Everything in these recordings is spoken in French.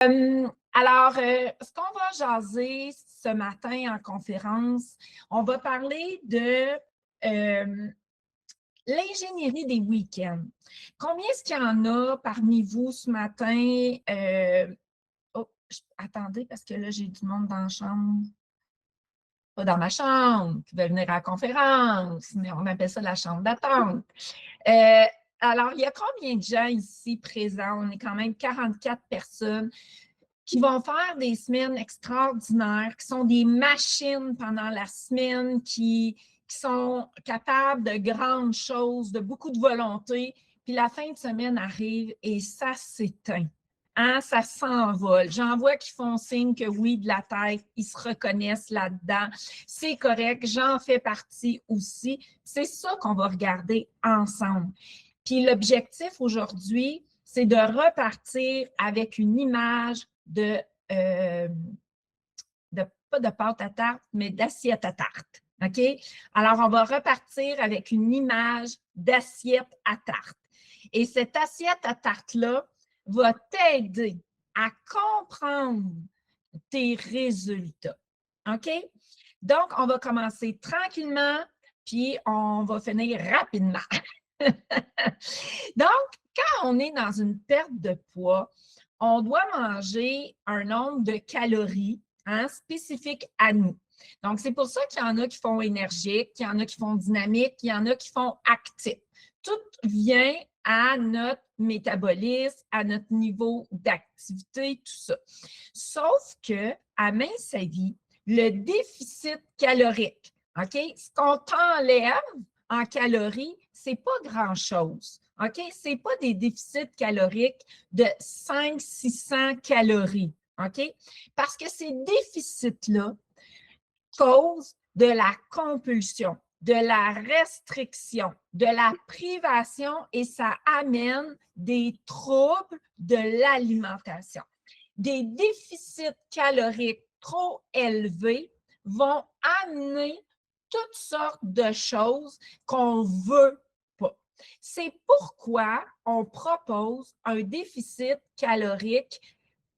Ce qu'on va jaser ce matin en conférence, on va parler de l'ingénierie des week-ends. Combien est-ce qu'il y en a parmi vous ce matin? Attendez, parce que là, j'ai du monde dans la chambre. Pas dans ma chambre, qui veut venir à la conférence, mais on appelle ça la chambre d'attente. Euh, alors, il y a combien de gens ici présents? On est quand même 44 personnes qui vont faire des semaines extraordinaires, qui sont des machines pendant la semaine, qui sont capables de grandes choses, de beaucoup de volonté. Puis la fin de semaine arrive et ça s'éteint. Hein, ça s'envole. J'en vois qui font signe que oui, de la tête, ils se reconnaissent là-dedans. C'est correct, j'en fais partie aussi. C'est ça qu'on va regarder ensemble. Puis l'objectif aujourd'hui, c'est de repartir avec une image pas de pâte à tarte, mais d'assiette à tarte. OK? Alors, on va repartir avec une image d'assiette à tarte. Et cette assiette à tarte-là va t'aider à comprendre tes résultats. OK? Donc, on va commencer tranquillement, puis on va finir rapidement. Donc, quand on est dans une perte de poids, on doit manger un nombre de calories spécifiques à nous. Donc, c'est pour ça qu'il y en a qui font énergique, qu'il y en a qui font dynamique, qu'il y en a qui font actif. Tout vient à notre métabolisme, à notre niveau d'activité, tout ça. Sauf qu'à mince vie, le déficit calorique, OK? Ce qu'on t'enlève en calories, c'est pas grand-chose. OK? Ce n'est pas des déficits caloriques de 500-600 calories. OK? Parce que ces déficits-là causent de la compulsion, de la restriction, de la privation et ça amène des troubles de l'alimentation. Des déficits caloriques trop élevés vont amener toutes sortes de choses qu'on veut pas. C'est pourquoi on propose un déficit calorique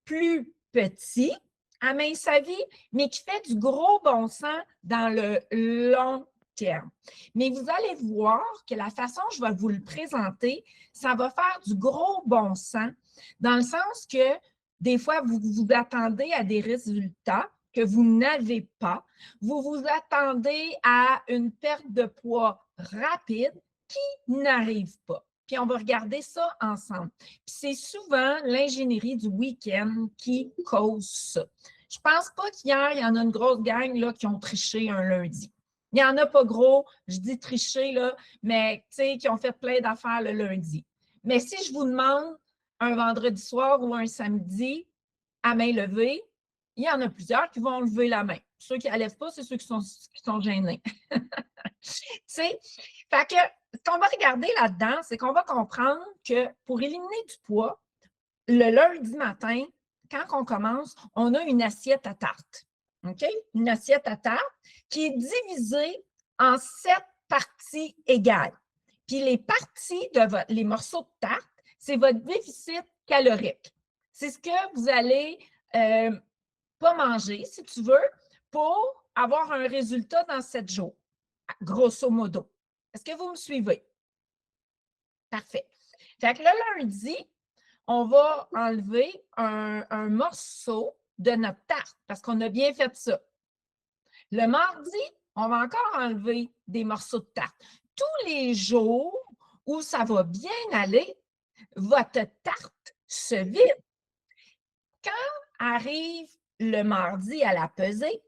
plus petit à mince vie, mais qui fait du gros bon sens dans le long terme. Mais vous allez voir que la façon dont je vais vous le présenter, ça va faire du gros bon sens dans le sens que des fois, vous vous attendez à des résultats que vous n'avez pas. Vous vous attendez à une perte de poids rapide qui n'arrive pas. Puis on va regarder ça ensemble. Puis c'est souvent l'ingénierie du week-end qui cause ça. Je ne pense pas qu'hier, il y en a une grosse gang là, qui ont triché un lundi. Il n'y en a pas gros, je dis tricher, là, mais qui ont fait plein d'affaires le lundi. Mais si je vous demande un vendredi soir ou un samedi à main levée, il y en a plusieurs qui vont lever la main. Ceux qui ne la lèvent pas, c'est ceux qui sont gênés. Fait que ce qu'on va regarder là-dedans, c'est qu'on va comprendre que pour éliminer du poids, le lundi matin, quand on commence, on a une assiette à tarte. OK? Une assiette à tarte qui est divisée en 7 parties égales. Puis les parties de les morceaux de tarte, c'est votre déficit calorique. C'est ce que vous allez pas manger, si tu veux, pour avoir un résultat dans 7 jours, grosso modo. Est-ce que vous me suivez? Parfait. Fait que le lundi, on va enlever un morceau de notre tarte parce qu'on a bien fait ça. Le mardi, on va encore enlever des morceaux de tarte. Tous les jours où ça va bien aller, votre tarte se vide. Quand arrive le mardi à la pesée,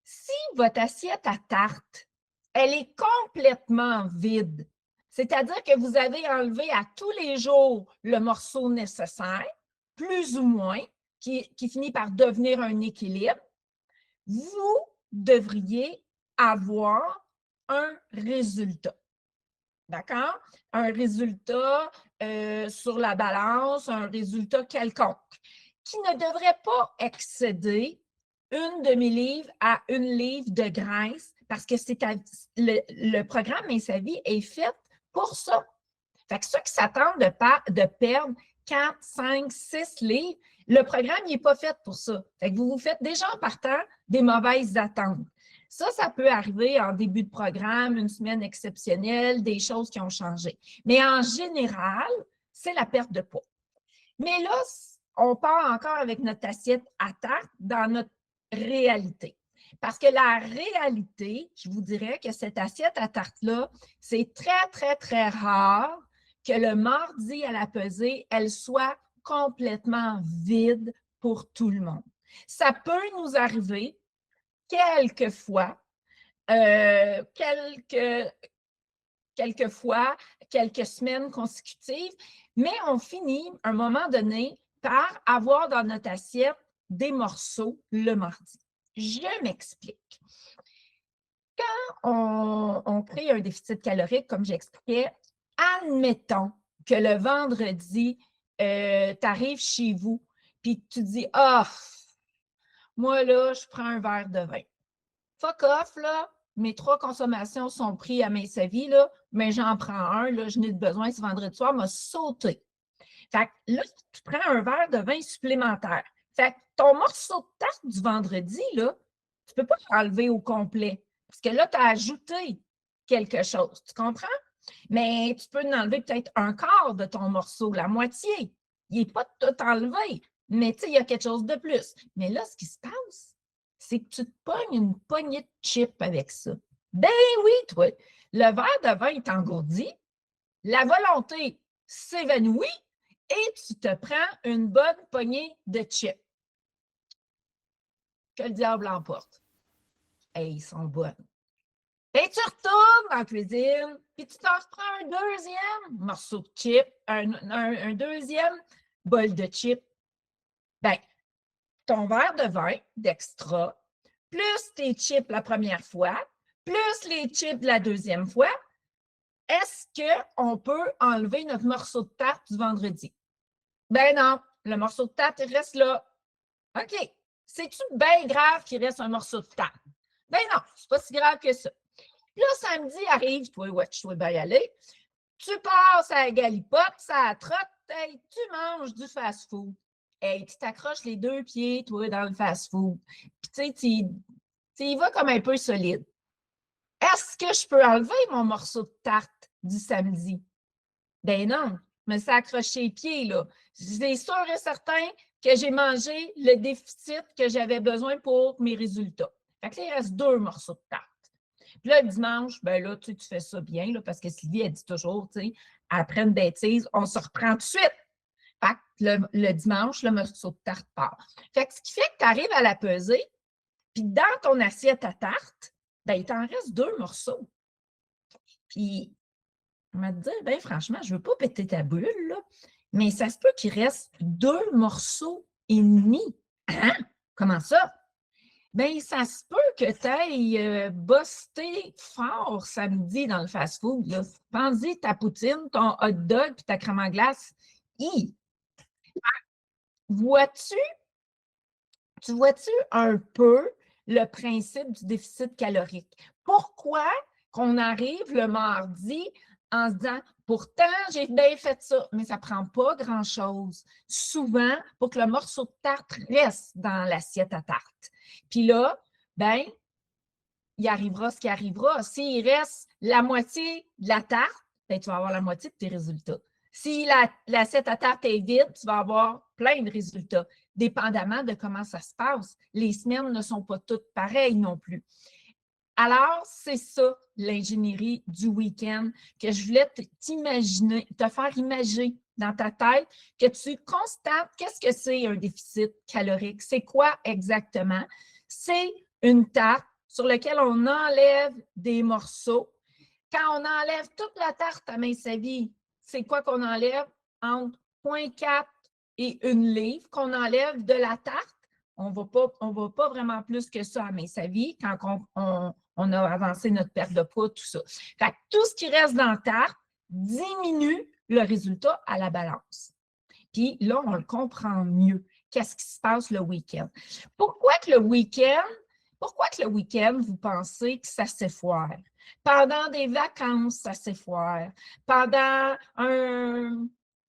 si votre assiette à tarte, elle est complètement vide, c'est-à-dire que vous avez enlevé à tous les jours le morceau nécessaire, plus ou moins, qui finit par devenir un équilibre, vous devriez avoir un résultat. D'accord? Un résultat sur la balance, un résultat quelconque, qui ne devrait pas excéder une demi-livre à une livre de graisse parce que le programme Mince à vie est fait pour ça. Fait que ceux qui s'attendent de perdre 4, 5, 6 livres, Le programme n'est pas fait pour ça. Fait que vous vous faites déjà en partant des mauvaises attentes. Ça peut arriver en début de programme, une semaine exceptionnelle, des choses qui ont changé. Mais en général, c'est la perte de poids. Mais là, on part encore avec notre assiette à tarte dans notre réalité. Parce que la réalité, je vous dirais que cette assiette à tarte-là, c'est très, très, très rare que le mardi à la pesée, elle soit complètement vide pour tout le monde. Ça peut nous arriver quelquefois, quelques semaines consécutives, mais on finit à un moment donné par avoir dans notre assiette des morceaux le mardi. Je m'explique. Quand on crée un déficit calorique, comme j'expliquais, admettons que le vendredi, tu arrives chez vous, puis tu dis « Ah, moi là, je prends un verre de vin. Fuck off, là, mes 3 consommations sont prises à mes savis, là, mais j'en prends un, là, je n'ai besoin ce vendredi soir, m'a sauté. » Fait que là, tu prends un verre de vin supplémentaire. Fait que ton morceau de tarte du vendredi, là, tu ne peux pas l'enlever au complet. Parce que là, tu as ajouté quelque chose. Tu comprends? Mais tu peux enlever peut-être un quart de ton morceau, la moitié. Il n'est pas tout enlevé. Mais tu sais, il y a quelque chose de plus. Mais là, ce qui se passe, c'est que tu te pognes une poignée de chips avec ça. Ben oui, toi. Le verre de vin est engourdi. La volonté s'évanouit et tu te prends une bonne poignée de chips. Que le diable emporte. Hey, ils sont bonnes. Et tu retournes dans la cuisine, puis tu t'en reprends un deuxième morceau de chips, un deuxième bol de chips. Bien, ton verre de vin d'extra, plus tes chips la première fois, plus les chips la deuxième fois, est-ce qu'on peut enlever notre morceau de tarte du vendredi? Ben non, le morceau de tarte, il reste là. OK. C'est-tu bien grave qu'il reste un morceau de tarte? Ben non, c'est pas si grave que ça. Là, samedi arrive, toi, ouais, tu dois bien y aller. Tu passes à la galipote, ça trotte, hey, tu manges du fast-food. Hey, tu t'accroches les 2 pieds, toi, dans le fast-food. Puis, tu sais, tu y vas comme un peu solide. Est-ce que je peux enlever mon morceau de tarte du samedi? Ben non, je me suis accroché les pieds, là. C'est sûr et certain que j'ai mangé le déficit que j'avais besoin pour mes résultats. Fait que là, il reste 2 morceaux de tarte. Puis là, le dimanche, ben là, tu fais ça bien, là, parce que Sylvie, elle dit toujours, tu sais, après une bêtise, on se reprend tout de suite. Fait que le dimanche, le morceau de tarte part. Fait que ce qui fait que tu arrives à la pesée, puis dans ton assiette à tarte, ben il t'en reste 2 morceaux. Puis, on va te dire, ben franchement, je ne veux pas péter ta bulle, là, mais ça se peut qu'il reste 2 morceaux et demi. Hein? Comment ça? Bien, ça se peut que tu ailles busté fort samedi dans le fast-food. Pense-y, ta poutine, ton hot dog puis ta crème en glace. Hi! Vois-tu, tu vois-tu un peu le principe du déficit calorique? Pourquoi qu'on arrive le mardi en se disant pourtant, j'ai bien fait ça, mais ça ne prend pas grand-chose. Souvent, pour que le morceau de tarte reste dans l'assiette à tarte. Puis là, ben, il arrivera ce qui arrivera. S'il reste la moitié de la tarte, ben, tu vas avoir la moitié de tes résultats. Si l'assiette à tarte est vide, tu vas avoir plein de résultats, dépendamment de comment ça se passe. Les semaines ne sont pas toutes pareilles non plus. Alors, c'est ça, l'ingénierie du week-end, que je voulais te faire imaginer dans ta tête, que tu constates qu'est-ce que c'est un déficit calorique. C'est quoi exactement? C'est une tarte sur laquelle on enlève des morceaux. Quand on enlève toute la tarte à main savie, c'est quoi qu'on enlève? Entre 0,4 et 1 livre qu'on enlève de la tarte. On ne va pas vraiment plus que ça à main savie quand on a avancé notre perte de poids, tout ça. Fait que tout ce qui reste dans la tarte diminue le résultat à la balance. Puis là, on le comprend mieux. Qu'est-ce qui se passe le week-end? Pourquoi que le week-end, vous pensez que ça s'effoire? Pendant des vacances, ça s'effoire. Pendant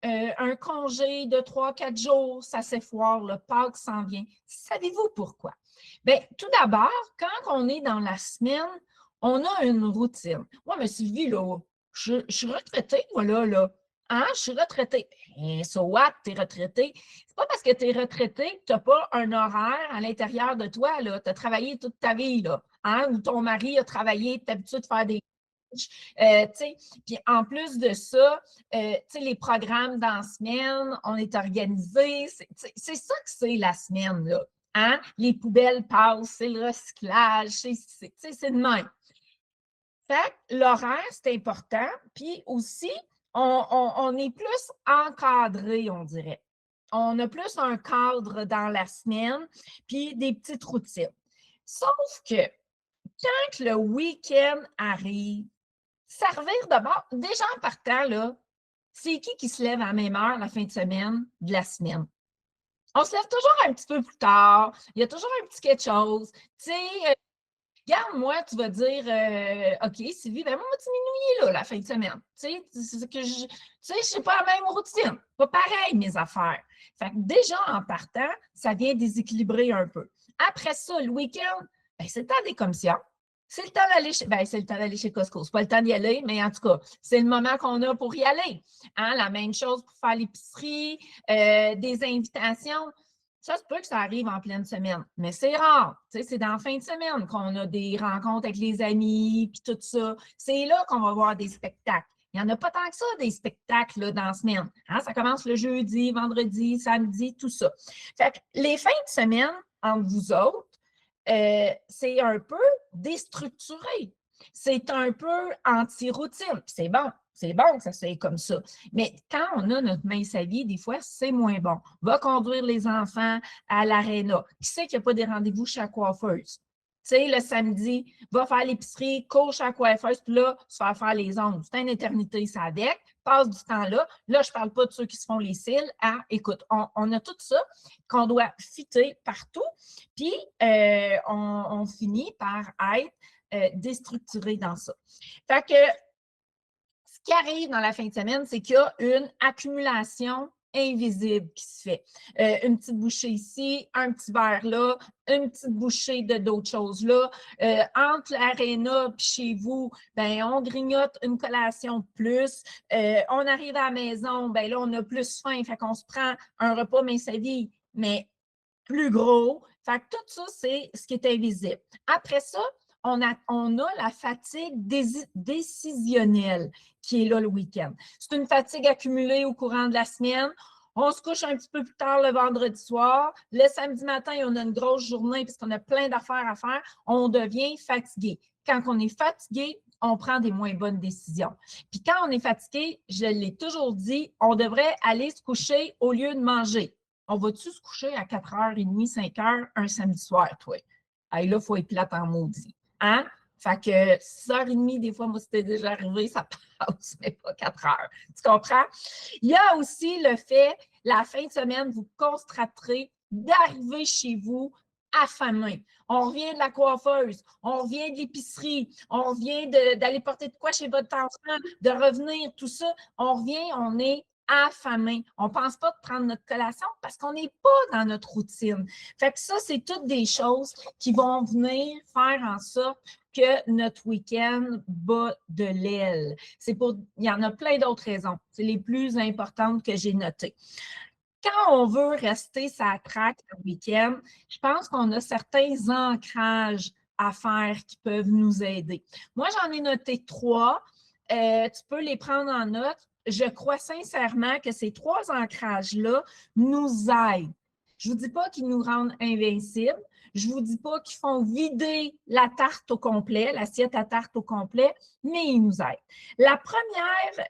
un congé de 3-4 jours, ça s'effoire, le Pâques s'en vient. Savez-vous pourquoi? Bien, tout d'abord, quand on est dans la semaine, on a une routine. Moi, mais Sylvie, là, je suis retraitée, moi, là. Hein? Je suis retraitée. Ben, so what, t'es retraitée? C'est pas parce que tu es retraité que tu n'as pas un horaire à l'intérieur de toi, là. Tu as travaillé toute ta vie, là. Hein? Ou ton mari a travaillé, tu es habitué de faire des puis en plus de ça, les programmes dans la semaine, on est organisé. C'est ça que c'est la semaine, là. Hein? Les poubelles passent, c'est le recyclage, c'est de même. Fait que l'horaire, c'est important. Puis aussi, on est plus encadré, on dirait. On a plus un cadre dans la semaine, puis des petites routines. Sauf que quand le week-end arrive, ça revire de bord. Déjà en partant, là, c'est qui se lève à la même heure la fin de semaine de la semaine? On se lève toujours un petit peu plus tard. Il y a toujours un petit quelque chose. Tu sais, regarde, moi, tu vas dire, OK, Sylvie, ben moi, tu minuit, là, la fin de semaine. Tu sais, c'est que je sais, pas la même routine. Pas pareil, mes affaires. Fait que déjà, en partant, ça vient déséquilibrer un peu. Après ça, le week-end, ben, c'est le temps des commissions. C'est le temps d'aller chez, ben, c'est le temps d'aller chez Costco. C'est pas le temps d'y aller, mais en tout cas, c'est le moment qu'on a pour y aller. Hein? La même chose pour faire l'épicerie, des invitations. Ça se peut que ça arrive en pleine semaine, mais c'est rare. C'est dans la fin de semaine qu'on a des rencontres avec les amis, puis tout ça. C'est là qu'on va voir des spectacles. Il n'y en a pas tant que ça, des spectacles là, dans la semaine. Hein? Ça commence le jeudi, vendredi, samedi, tout ça. Fait que les fins de semaine, entre vous autres, c'est un peu déstructuré. C'est un peu anti-routine. C'est bon que ça soit comme ça. Mais quand on a notre mince à vie, des fois, c'est moins bon. Va conduire les enfants à l'aréna. Qui sait qu'il n'y a pas des rendez-vous chez la coiffeuse? Tu sais, le samedi, va faire l'épicerie, cours chez la coiffeuse, puis là, se faire les ongles. C'est une éternité, ça avec. Passe du temps là. Là, je ne parle pas de ceux qui se font les cils. Ah, écoute, on a tout ça qu'on doit fitter partout, puis on finit par être déstructuré dans ça. Fait que ce qui arrive dans la fin de semaine, c'est qu'il y a une accumulation invisible qui se fait. Une petite bouchée ici, un petit verre là, une petite bouchée de d'autres choses là. Entre l'aréna et chez vous, ben, on grignote une collation de plus. On arrive à la maison, ben là, on a plus faim, fait qu'on se prend un repas mince à vie, mais plus gros. Fait que tout ça, c'est ce qui est invisible. Après ça, on a la fatigue décisionnelle qui est là le week-end. C'est une fatigue accumulée au courant de la semaine. On se couche un petit peu plus tard le vendredi soir. Le samedi matin, on a une grosse journée puisqu'on a plein d'affaires à faire. On devient fatigué. Quand on est fatigué, on prend des moins bonnes décisions. Puis quand on est fatigué, je l'ai toujours dit, on devrait aller se coucher au lieu de manger. On va-tu se coucher à 4h30, 5h un samedi soir, toi? Hey, là, il faut être plate en maudit. Hein? Fait que 6h30, des fois, moi, c'était déjà arrivé, ça passe, mais pas 4h. Tu comprends? Il y a aussi le fait, la fin de semaine, vous constaterez d'arriver chez vous affamé. On revient de la coiffeuse, on revient de l'épicerie, on revient d'aller porter de quoi chez votre enfant, de revenir, tout ça. On revient, on est affamé. On ne pense pas de prendre notre collation parce qu'on n'est pas dans notre routine. Fait que ça, c'est toutes des choses qui vont venir faire en sorte que notre week-end bat de l'aile. Il y en a plein d'autres raisons. C'est les plus importantes que j'ai notées. Quand on veut rester sa traque le week-end, je pense qu'on a certains ancrages à faire qui peuvent nous aider. Moi, j'en ai noté 3. Tu peux les prendre en note. Je crois sincèrement que ces 3 ancrages-là nous aident. Je ne vous dis pas qu'ils nous rendent invincibles. Je ne vous dis pas qu'ils font vider la tarte au complet, l'assiette à tarte au complet, mais ils nous aident. La première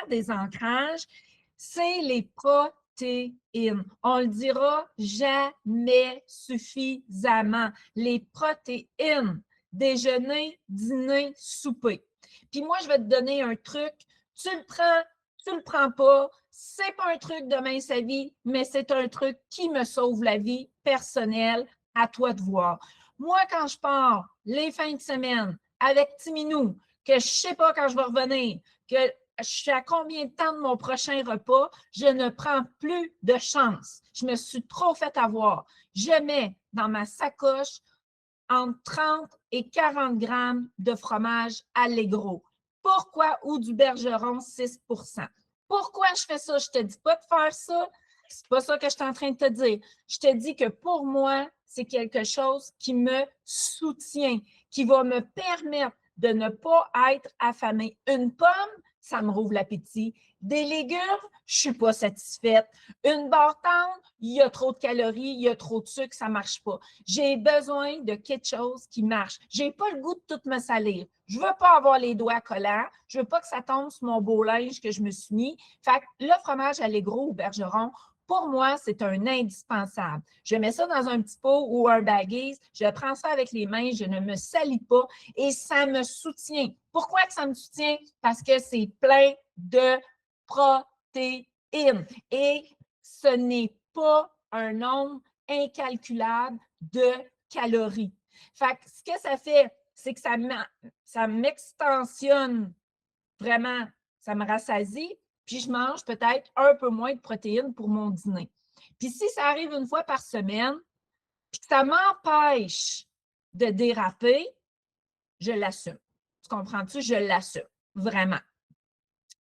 des ancrages, c'est les protéines. On le dira jamais suffisamment. Les protéines, déjeuner, dîner, souper. Puis moi, je vais te donner un truc. Tu le prends pas. C'est pas un truc de mince à vie, mais c'est un truc qui me sauve la vie personnelle. À toi de voir. Moi, quand je pars les fins de semaine avec Timinou, que je sais pas quand je vais revenir, que je suis à combien de temps de mon prochain repas, je ne prends plus de chance. Je me suis trop fait avoir. Je mets dans ma sacoche entre 30 et 40 grammes de fromage Allegro. Pourquoi? Ou du Bergeron 6 Pourquoi je fais ça? Je ne te dis pas de faire ça. C'est pas ça que je suis en train de te dire. Je te dis que pour moi, c'est quelque chose qui me soutient, qui va me permettre de ne pas être affamée. Une pomme, ça me rouvre l'appétit. Des légumes, je ne suis pas satisfaite. Une barre tendre, il y a trop de calories, il y a trop de sucre, ça ne marche pas. J'ai besoin de quelque chose qui marche. Je n'ai pas le goût de tout me salir. Je ne veux pas avoir les doigts collants. Je ne veux pas que ça tombe sur mon beau linge que je me suis mis. Fait que le fromage Allegro ou Bergeron, pour moi, c'est un indispensable. Je mets ça dans un petit pot ou un baguette, je prends ça avec les mains, je ne me salis pas et ça me soutient. Pourquoi que ça me soutient? Parce que c'est plein de protéines et ce n'est pas un nombre incalculable de calories. Fait que ce que ça fait, c'est que ça m'extensionne vraiment, ça me rassasie, puis je mange peut-être un peu moins de protéines pour mon dîner. Puis si ça arrive une fois par semaine, puis que ça m'empêche de déraper, je l'assume. Tu comprends-tu? Je l'assume, vraiment.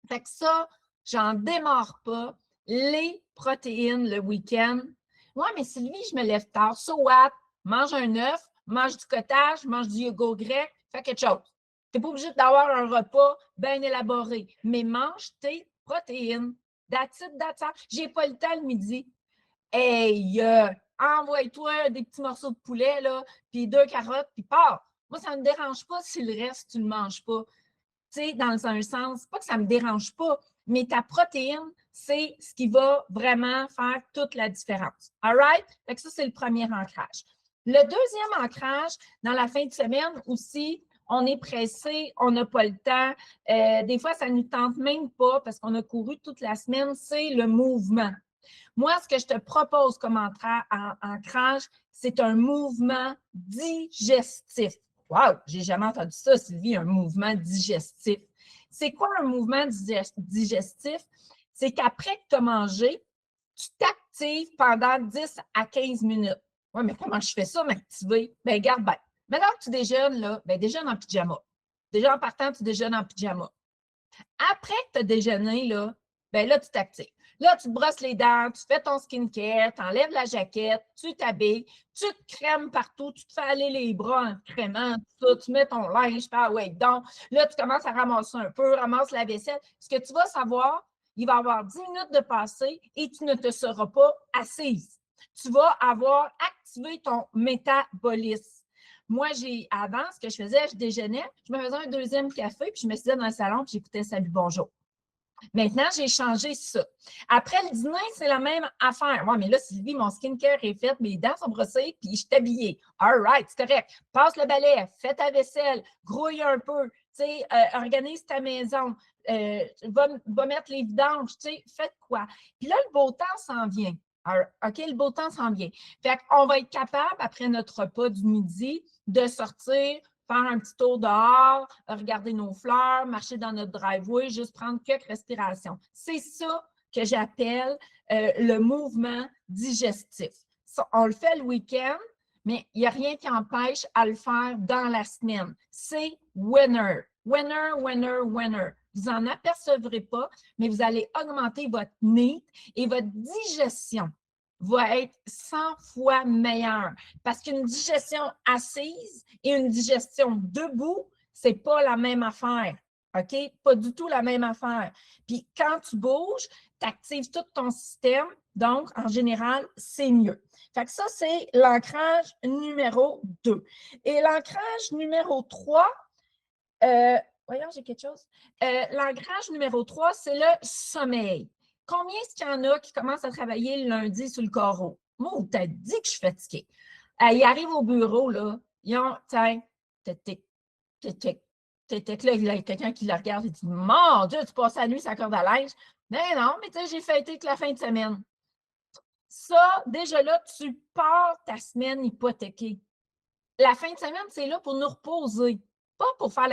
Fait que ça, j'en démarre pas. Les protéines le week-end. Ouais, mais Sylvie, je me lève tard. So what? Mange un œuf, mange du cottage, mange du yogourt grec, fais quelque chose. Tu n'es pas obligé d'avoir un repas bien élaboré, mais mange tes protéines. That's it, that's all. J'ai pas le temps le midi. Hey, envoie-toi des petits morceaux de poulet, là, puis 2 carottes, puis pars. Moi, ça ne me dérange pas si le reste, tu ne le manges pas. Tu sais, dans un sens, pas que ça ne me dérange pas, mais ta protéine, c'est ce qui va vraiment faire toute la différence. All right? Fait que ça, c'est le premier ancrage. Le deuxième ancrage, dans la fin de semaine aussi, on est pressé, on n'a pas le temps. Des fois, ça ne nous tente même pas parce qu'on a couru toute la semaine, c'est le mouvement. Moi, ce que je te propose comme ancrage, c'est un mouvement digestif. Wow, j'ai jamais entendu ça, Sylvie, un mouvement digestif. C'est quoi un mouvement digestif? C'est qu'après que tu as mangé, tu t'actives pendant 10 à 15 minutes. Oui, mais comment je fais ça, m'activer? Bien, regarde bien. Maintenant que tu déjeunes, là, bien, déjeune en pyjama. Déjà en partant, tu déjeunes en pyjama. Après que tu as déjeuné, là, bien là, tu t'actives. Là, tu te brosses les dents, tu fais ton skincare, tu enlèves la jaquette, tu t'habilles, tu te crèmes partout, tu te fais aller les bras en crémant, tout ça, tu mets ton linge, ah ouais, donc, là, tu commences à ramasser un peu, ramasses la vaisselle. Ce que tu vas savoir, il va y avoir 10 minutes de passé et tu ne te seras pas assise. Tu vas avoir activé ton métabolisme. Moi, avant, ce que je faisais, je déjeunais, je me faisais un deuxième café, puis je me suis dans le salon, puis j'écoutais Salut, bonjour. Maintenant, j'ai changé ça. Après le dîner, c'est la même affaire. Oui, mais là, Sylvie, mon skincare est fait, mes dents sont brossées, puis je suis habillée. All right, c'est correct. Passe le balai, fais ta vaisselle, grouille un peu, organise ta maison, va mettre les vidanges, fais quoi. Puis là, le beau temps s'en vient. OK, le beau temps s'en vient. Fait qu'on va être capable, après notre repas du midi, de sortir, faire un petit tour dehors, regarder nos fleurs, marcher dans notre driveway, juste prendre quelques respirations. C'est ça que j'appelle le mouvement digestif. Ça, on le fait le week-end, mais il n'y a rien qui empêche à le faire dans la semaine. C'est winner. Winner, winner, winner. Vous n'en apercevrez pas, mais vous allez augmenter votre NEAT et votre digestion va être 100 fois meilleure. Parce qu'une digestion assise et une digestion debout, ce n'est pas la même affaire. OK? Pas du tout la même affaire. Puis quand tu bouges, tu actives tout ton système. Donc, en général, c'est mieux. Fait que ça, c'est l'ancrage numéro 2. Et l'ancrage numéro 3, voyons, j'ai quelque chose. L'ancrage numéro 3, c'est le sommeil. Combien est-ce qu'il y en a qui commencent à travailler le lundi sur le carreau? Moi, on t'a dit que je suis fatiguée. Ils arrivent au bureau, là, ils ont, tiens, tic, là, il y a quelqu'un qui le regarde et dit, mon Dieu, tu passes la nuit sur la corde à linge. Mais non, mais tu sais, j'ai fêté toute la fin de semaine. Ça, déjà là, tu pars ta semaine hypothéquée. La fin de semaine, c'est là pour nous reposer. pas pour faire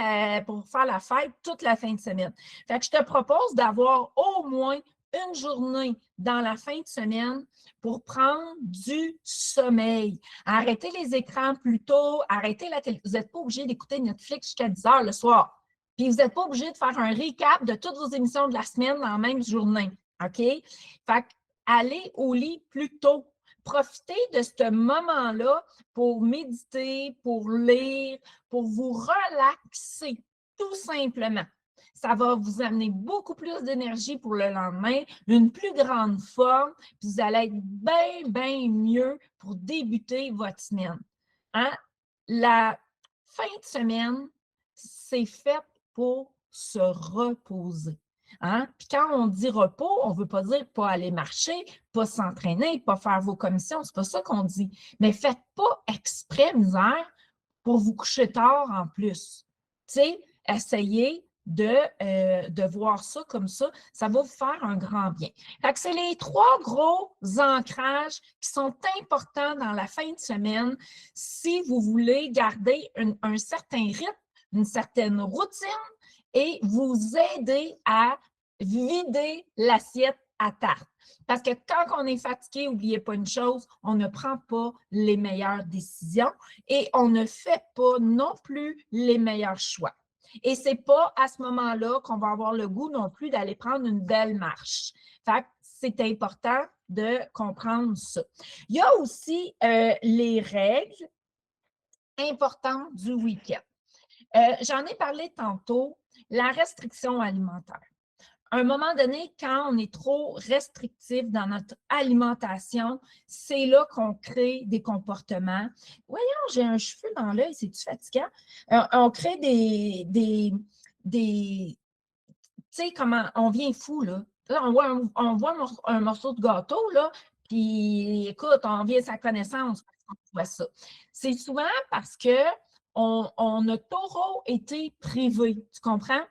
la fête toute la fin de semaine. Fait que je te propose d'avoir au moins une journée dans la fin de semaine pour prendre du sommeil. Arrêtez les écrans plus tôt, arrêtez la télé. Vous n'êtes pas obligé d'écouter Netflix jusqu'à 10 heures le soir. Puis vous n'êtes pas obligé de faire un recap de toutes vos émissions de la semaine dans la même journée. OK? Fait que allez au lit plus tôt. Profitez de ce moment-là pour méditer, pour lire, pour vous relaxer, tout simplement. Ça va vous amener beaucoup plus d'énergie pour le lendemain, une plus grande forme, puis vous allez être bien, bien mieux pour débuter votre semaine. Hein? La fin de semaine, c'est fait pour se reposer. Hein? Puis quand on dit repos, on ne veut pas dire pas aller marcher, pas s'entraîner, pas faire vos commissions, c'est pas ça qu'on dit. Mais faites pas exprès, misère, pour vous coucher tard en plus. Tu sais, essayez de voir ça comme ça va vous faire un grand bien. Fait que c'est les 3 gros ancrages qui sont importants dans la fin de semaine si vous voulez garder un certain rythme, une certaine routine et vous aider à vider l'assiette à tarte. Parce que quand on est fatigué, n'oubliez pas une chose, on ne prend pas les meilleures décisions et on ne fait pas non plus les meilleurs choix. Et ce n'est pas à ce moment-là qu'on va avoir le goût non plus d'aller prendre une belle marche. Fait que c'est important de comprendre ça. Il y a aussi les règles importantes du week-end. J'en ai parlé tantôt, la restriction alimentaire. À un moment donné, quand on est trop restrictif dans notre alimentation, c'est là qu'on crée des comportements. Voyons, j'ai un cheveu dans l'œil, c'est-tu fatigant? On crée tu sais, comment on vient fou, là. Là, on voit un morceau de gâteau, là, puis écoute, on vient sa connaissance quand on voit ça. C'est souvent parce qu'on a trop été privé, tu comprends?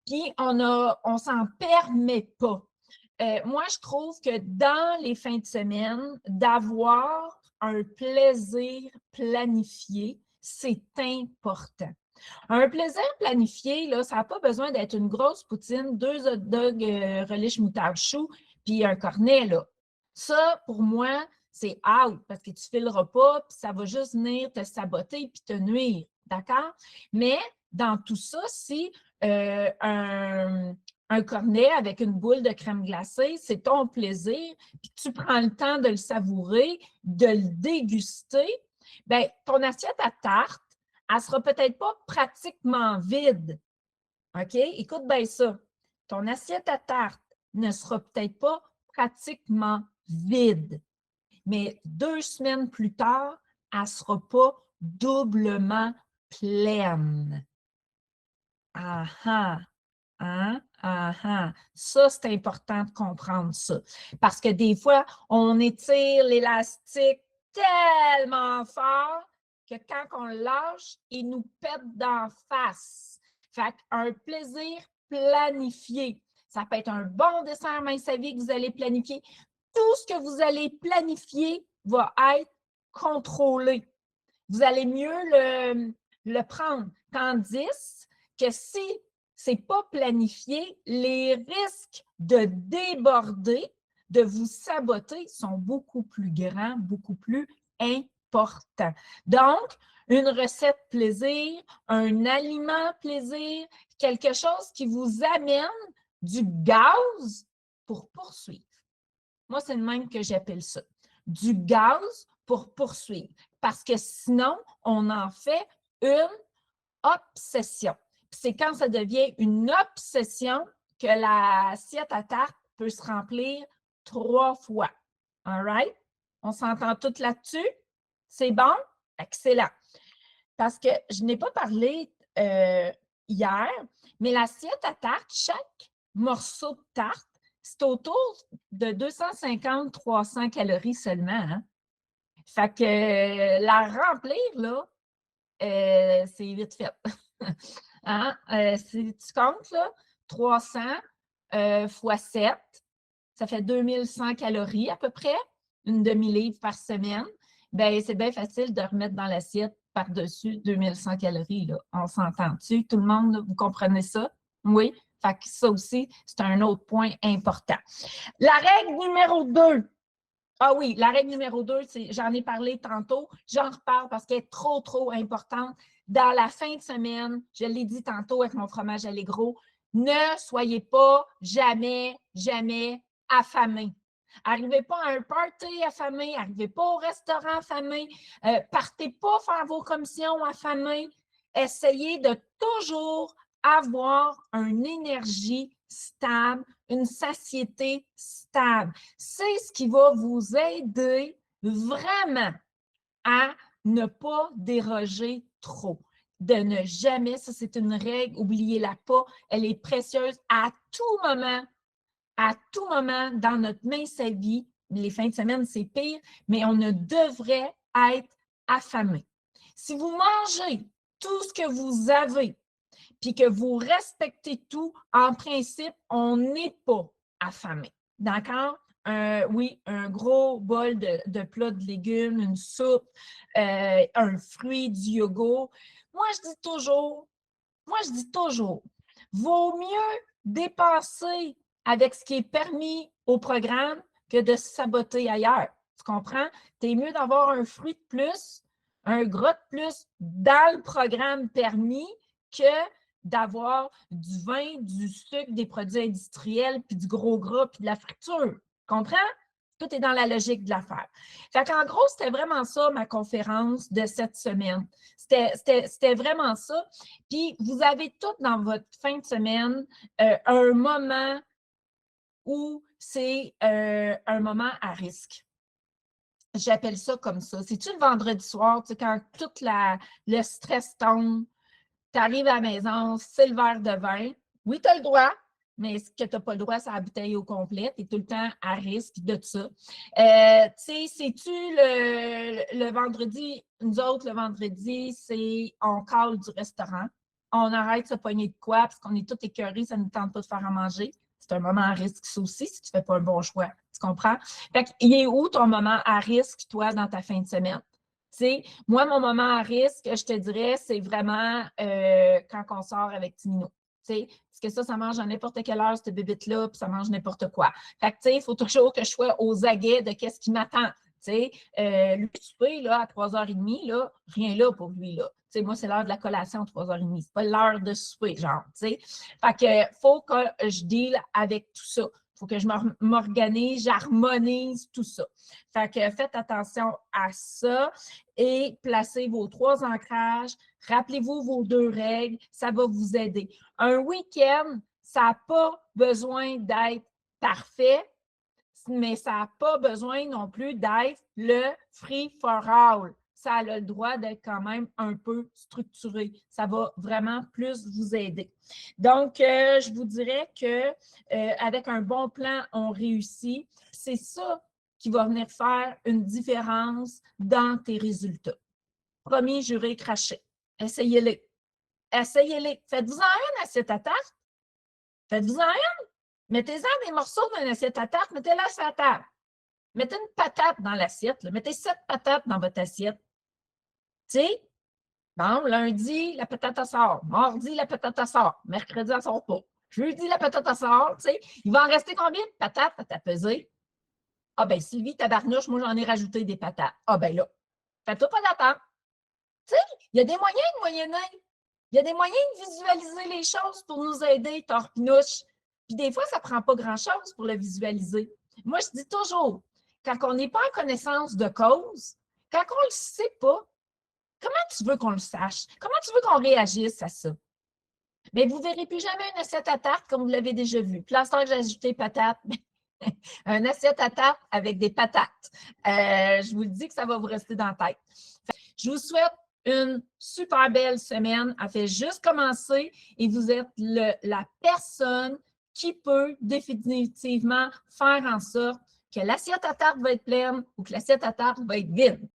Puis on ne s'en permet pas. Moi, je trouve que dans les fins de semaine, d'avoir un plaisir planifié, c'est important. Un plaisir planifié, là, ça n'a pas besoin d'être une grosse poutine, 2 hot dogs relish moutarde chou, puis un cornet, là. Ça, pour moi, c'est out parce que tu ne fileras pas, puis ça va juste venir te saboter puis te nuire. D'accord? Mais dans tout ça, si un cornet avec une boule de crème glacée, c'est ton plaisir, puis tu prends le temps de le savourer, de le déguster, bien, ton assiette à tarte, elle ne sera peut-être pas pratiquement vide. OK? Écoute bien ça. Ton assiette à tarte ne sera peut-être pas pratiquement vide, mais 2 semaines plus tard, elle ne sera pas doublement pleine. Ah ah! Hein? Ah ah! Ça, c'est important de comprendre ça. Parce que des fois, on étire l'élastique tellement fort que quand on le lâche, il nous pète d'en face. Fait qu'un plaisir planifié. Ça peut être un bon dessert mince à vie que vous allez planifier. Tout ce que vous allez planifier va être contrôlé. Vous allez mieux le prendre. Tandis que si ce n'est pas planifié, les risques de déborder, de vous saboter sont beaucoup plus grands, beaucoup plus importants. Donc, une recette plaisir, un aliment plaisir, quelque chose qui vous amène du gaz pour poursuivre. Moi, c'est le même que j'appelle ça. Du gaz pour poursuivre. Parce que sinon, on en fait une obsession. C'est quand ça devient une obsession que l'assiette à tarte peut se remplir 3 fois. All right? On s'entend toutes là-dessus? C'est bon? Excellent. Parce que je n'ai pas parlé hier, mais l'assiette à tarte, chaque morceau de tarte, c'est autour de 250-300 calories seulement. Hein? Fait que la remplir, là, c'est vite fait. Hein? Si tu comptes, là, 300 fois 7, ça fait 2100 calories à peu près, une demi-livre par semaine. Bien, c'est bien facile de remettre dans l'assiette par-dessus 2100 calories, là. On s'entend-tu? Tout le monde, là, vous comprenez ça? Oui? Fait que ça aussi, c'est un autre point important. La règle numéro 2. Ah oui, la règle numéro 2, j'en ai parlé tantôt, j'en reparle parce qu'elle est trop, trop importante. Dans la fin de semaine, je l'ai dit tantôt avec mon fromage allégro, ne soyez pas jamais, jamais affamés. Arrivez pas à un party affamé, arrivez pas au restaurant affamé, partez pas faire vos commissions affamés. Essayez de toujours avoir une énergie stable, une satiété stable. C'est ce qui va vous aider vraiment à ne pas déroger trop. De ne jamais, ça c'est une règle, oubliez-la pas, elle est précieuse à tout moment dans notre mince vie. Les fins de semaine, c'est pire, mais on ne devrait être affamé. Si vous mangez tout ce que vous avez, puis que vous respectez tout, en principe, on n'est pas affamé. D'accord? Oui, un gros bol de plat de légumes, une soupe, un fruit, du yogourt. Moi, je dis toujours, vaut mieux dépenser avec ce qui est permis au programme que de se saboter ailleurs. Tu comprends? C'est mieux d'avoir un fruit de plus, un gras de plus dans le programme permis que d'avoir du vin, du sucre, des produits industriels, puis du gros gras, puis de la friture. Comprends? Tout est dans la logique de l'affaire. Fait qu'en gros, c'était vraiment ça, ma conférence de cette semaine. C'était vraiment ça. Puis, vous avez tout dans votre fin de semaine un moment où c'est un moment à risque. J'appelle ça comme ça. C'est-tu le vendredi soir, tu sais, quand tout le stress tombe, tu arrives à la maison, c'est le verre de vin. Oui, tu as le droit, mais ce que tu n'as pas le droit, c'est la bouteille au complet. Tu es tout le temps à risque de ça. Tu sais, c'est-tu le vendredi? Nous autres, le vendredi, c'est on cale du restaurant. On arrête de se pogner de quoi parce qu'on est tous écœurés, ça ne nous tente pas de faire à manger. C'est un moment à risque, ça aussi, si tu ne fais pas un bon choix. Tu comprends? Fait qu'il est où ton moment à risque, toi, dans ta fin de semaine? T'sais, moi, mon moment à risque, je te dirais, c'est vraiment quand on sort avec Timino. Parce que ça mange à n'importe quelle heure, cette bébite-là, puis ça mange n'importe quoi. Fait que, tu sais, il faut toujours que je sois aux aguets de qu'est-ce qui m'attend. Le souper, là, à 3h30, là, rien là pour lui, là. Moi, c'est l'heure de la collation à 3h30. C'est pas l'heure de souper, genre, Fait que faut que je deal avec tout ça. Il faut que je m'organise, j'harmonise tout ça. Fait que faites attention à ça et placez vos 3 ancrages. Rappelez-vous vos 2 règles, ça va vous aider. Un week-end, ça n'a pas besoin d'être parfait, mais ça n'a pas besoin non plus d'être le free for all. Ça a le droit d'être quand même un peu structuré. Ça va vraiment plus vous aider. Donc, je vous dirais qu'avec un bon plan, on réussit. C'est ça qui va venir faire une différence dans tes résultats. Promis, juré, craché. Essayez-les. Essayez-les. Faites-vous-en une assiette à tarte. Faites-vous-en une. Mettez-en des morceaux d'une assiette à tarte. Mettez-la sur la table. Mettez une patate dans l'assiette. Mettez 7 patates dans votre assiette. Tu sais, bon, lundi, la patate sort. Mardi, la patate sort. Mercredi, elle ne sort pas. Jeudi, la patate sort. Tu sais, il va en rester combien de patates à peser? Ah ben Sylvie, tabarnouche, moi j'en ai rajouté des patates. Ah ben là, fais-toi pas d'attente. Tu sais, il y a des moyens de moyenner. Il y a des moyens de visualiser les choses pour nous aider, torpinouche. Puis des fois, ça ne prend pas grand-chose pour le visualiser. Moi, je dis toujours, quand on n'est pas en connaissance de cause, quand on ne le sait pas, comment tu veux qu'on le sache? Comment tu veux qu'on réagisse à ça? Bien, vous ne verrez plus jamais une assiette à tarte comme vous l'avez déjà vu. Puis l'instant que j'ai ajouté patates, une assiette à tarte avec des patates. Je vous le dis que ça va vous rester dans la tête. Je vous souhaite une super belle semaine. Elle fait juste commencer et vous êtes la personne qui peut définitivement faire en sorte que l'assiette à tarte va être pleine ou que l'assiette à tarte va être vide.